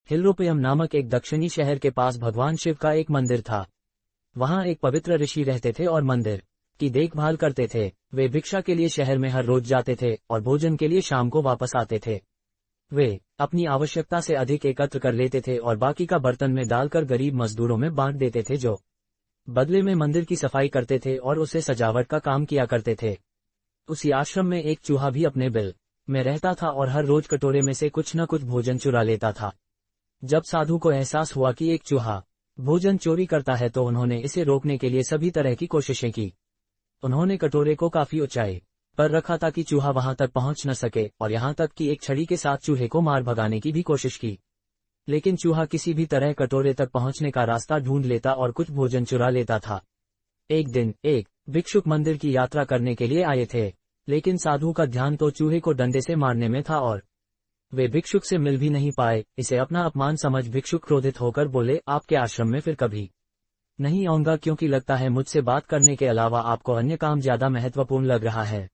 हिल्रोपियम नामक एक दक्षिणी शहर के पास भगवान शिव का एक मंदिर था। वहां एक पवित्र ऋषि रहते थे और मंदिर की देखभाल करते थे। वे भिक्षा के लिए शहर में हर रोज जाते थे और भोजन के लिए शाम को वापस आते थे। वे अपनी आवश्यकता से अधिक एकत्र कर लेते थे और बाकी का बर्तन में डालकर गरीब मजदूरों में बांट देते थे, जो बदले में मंदिर की सफाई करते थे और उसे सजावट का काम किया करते थे। उसी आश्रम में एक चूहा भी अपने बिल में रहता था और हर रोज कटोरे में से कुछ न कुछ भोजन चुरा लेता था। जब साधु को एहसास हुआ कि एक चूहा भोजन चोरी करता है तो उन्होंने इसे रोकने के लिए सभी तरह की कोशिशें की। उन्होंने कटोरे को काफी ऊंचाई पर रखा ताकि चूहा वहां तक पहुंच न सके और यहां तक कि एक छड़ी के साथ चूहे को मार भगाने की भी कोशिश की। लेकिन चूहा किसी भी तरह कटोरे तक पहुंचने का रास्ता ढूंढ लेता और कुछ भोजन चुरा लेता था। एक दिन एक भिक्षुक मंदिर की यात्रा करने के लिए आए थे, लेकिन साधु का ध्यान तो चूहे को डंडे से मारने में था और वे भिक्षुक से मिल भी नहीं पाए। इसे अपना अपमान समझ भिक्षुक क्रोधित होकर बोले, आपके आश्रम में फिर कभी नहीं आऊंगा, क्योंकि लगता है मुझसे बात करने के अलावा आपको अन्य काम ज्यादा महत्वपूर्ण लग रहा है।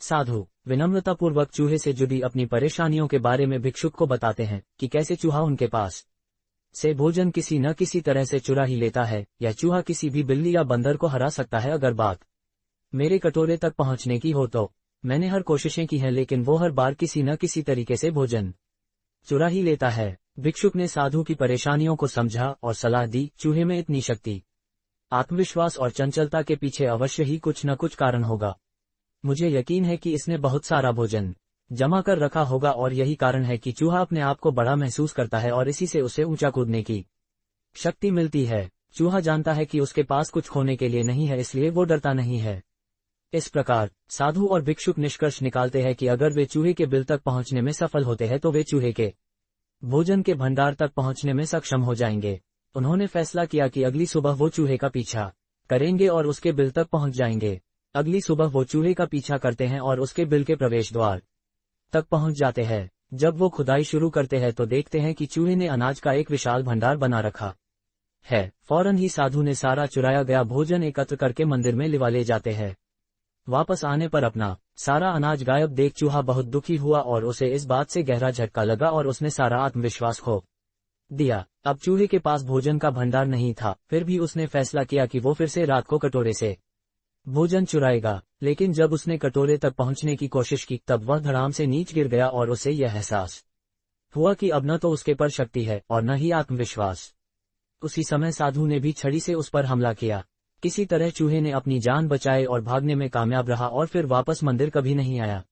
साधु विनम्रतापूर्वक चूहे से जुड़ी अपनी परेशानियों के बारे में भिक्षुक को बताते हैं कि कैसे चूहा उनके पास से भोजन किसी न किसी तरह से चुरा ही लेता है। यह चूहा किसी भी बिल्ली या बंदर को हरा सकता है। अगर बात मेरे कटोरे तक पहुंचने की हो तो मैंने हर कोशिशें की हैं, लेकिन वो हर बार किसी न किसी तरीके से भोजन चुरा ही लेता है। भिक्षुक ने साधु की परेशानियों को समझा और सलाह दी, चूहे में इतनी शक्ति, आत्मविश्वास और चंचलता के पीछे अवश्य ही कुछ न कुछ कारण होगा। मुझे यकीन है कि इसने बहुत सारा भोजन जमा कर रखा होगा और यही कारण है कि चूहा अपने आप को बड़ा महसूस करता है और इसी से उसे ऊंचा कूदने की शक्ति मिलती है। चूहा जानता है कि उसके पास कुछ खोने के लिए नहीं है, इसलिए वो डरता नहीं है। इस प्रकार साधु और भिक्षुक निष्कर्ष निकालते हैं कि अगर वे चूहे के बिल तक पहुंचने में सफल होते हैं तो वे चूहे के भोजन के भंडार तक पहुंचने में सक्षम हो जाएंगे। उन्होंने फैसला किया कि अगली सुबह वो चूहे का पीछा करेंगे और उसके बिल तक पहुंच जाएंगे। अगली सुबह वो चूहे का पीछा करते हैं और उसके बिल के प्रवेश द्वार तक पहुंच जाते हैं। जब वो खुदाई शुरू करते हैं तो देखते हैं कि चूहे ने अनाज का एक विशाल भंडार बना रखा है। फौरन ही साधु ने सारा चुराया गया भोजन एकत्र करके मंदिर में लिवा ले जाते हैं। वापस आने पर अपना सारा अनाज गायब देख चूहा बहुत दुखी हुआ और उसे इस बात से गहरा झटका लगा और उसने सारा आत्मविश्वास खो दिया। अब चूहे के पास भोजन का भंडार नहीं था, फिर भी उसने फैसला किया कि वो फिर से रात को कटोरे से भोजन चुराएगा। लेकिन जब उसने कटोरे तक पहुंचने की कोशिश की तब वह धड़ाम से नीचे गिर गया और उसे यह एहसास हुआ कि अब न तो उसके पर शक्ति है और न ही आत्मविश्वास। उसी समय साधु ने भी छड़ी से उस पर हमला किया। किसी तरह चूहे ने अपनी जान बचाई और भागने में कामयाब रहा और फिर वापस मंदिर कभी नहीं आया।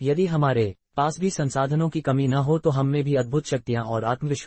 यदि हमारे पास भी संसाधनों की कमी न हो तो हम में भी अद्भुत शक्तियां और आत्मविश्वास